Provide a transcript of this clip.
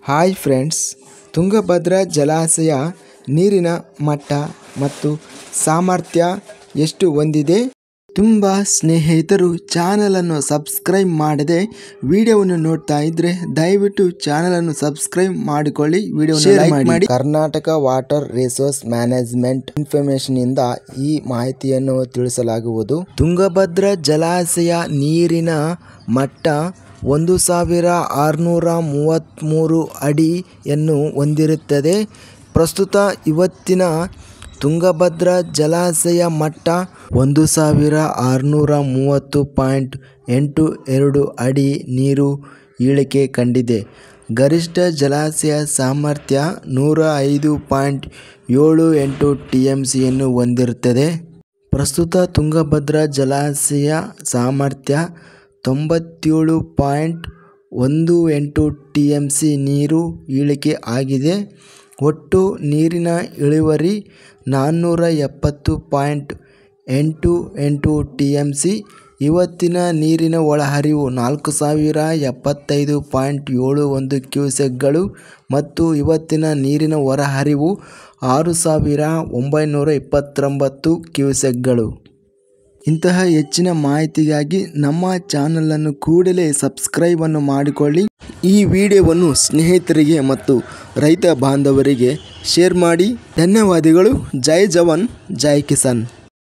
Hi friends, Tungabhadra ಜಲಾಶಯ ನೀರಿನ ಮಟ್ಟ ಮತ್ತು ಸಾಮರ್ಥ್ಯ ಎಷ್ಟು ಹೊಂದಿದೆ? ತುಂಬ ಸ್ನೇಹಿತರು ಚಾನಲನ್ನು ಸಬ್ಸ್ಕ್ರೈಬ್ ಮಾಡದೆ ವಿಡಿಯೋವನ್ನು ನೋಡ್ತಾ ಇದ್ದರೆ ದಯವಿಟ್ಟು ಚಾನಲನ್ನು ಸಬ್ಸ್ಕ್ರೈಬ್ ಮಾಡಿಕೊಳ್ಳಿ, ವಿಡಿಯೋವನ್ನು ಲೈಕ್ ಮಾಡಿ. Karnataka water resource management information ಇಂದ ಈ ಮಾಹಿತಿಯನ್ನು ತಿಳಿಸಲಾಗುವುದು. ತುಂಗಭದ್ರಾ ಜಲಾಶಯ ನೀರಿನ ಮಟ್ಟ 1633 ಅಡಿಯನ್ನು ಹೊಂದಿರುತ್ತದೆ. ಪ್ರಸ್ತುತ ಇವತ್ತಿನ ತುಂಗಭದ್ರಾ ಜಲಾಶಯ ಮಟ್ಟ 1630.82 ಅಡಿ ನೀರು ಇಳಿಕೆ ಕಂಡಿದೆ. ಗರಿಷ್ಠ ಜಲಾಶಯ ಸಾಮರ್ಥ್ಯ 105.78 TMCಯನ್ನು ಹೊಂದಿರುತ್ತದೆ. ಪ್ರಸ್ತುತ ತುಂಗಭದ್ರಾ ಜಲಾಶಯ ಸಾಮರ್ಥ್ಯ 97.18 TMC ನೀರು ಇಳಿಕೆ ಆಗಿದೆ. ಒಟ್ಟು ನೀರಿನ ಇಳುವರಿ 470.88 TMC. ಇವತ್ತಿನ ನೀರಿನ ಒಳಹರಿವು 4075.71 ಕ್ಯೂಸೆಕ್ಗಳು ಮತ್ತು ಇವತ್ತಿನ ನೀರಿನ ಹೊರಹರಿವು 6929 ಕ್ಯೂಸೆಕ್ಗಳು. ಇಂತಹ ಹೆಚ್ಚಿನ ಮಾಹಿತಿಗಾಗಿ ನಮ್ಮ ಚಾನಲನ್ನು ಕೂಡಲೇ ಸಬ್ಸ್ಕ್ರೈಬನ್ನು ಮಾಡಿಕೊಳ್ಳಿ. ಈ ವಿಡಿಯೋವನ್ನು ಸ್ನೇಹಿತರಿಗೆ ಮತ್ತು ರೈತ ಬಾಂಧವರಿಗೆ ಶೇರ್ ಮಾಡಿ. ಧನ್ಯವಾದಗಳು. ಜೈ ಜವಾನ್, ಜೈ ಕಿಸಾನ್.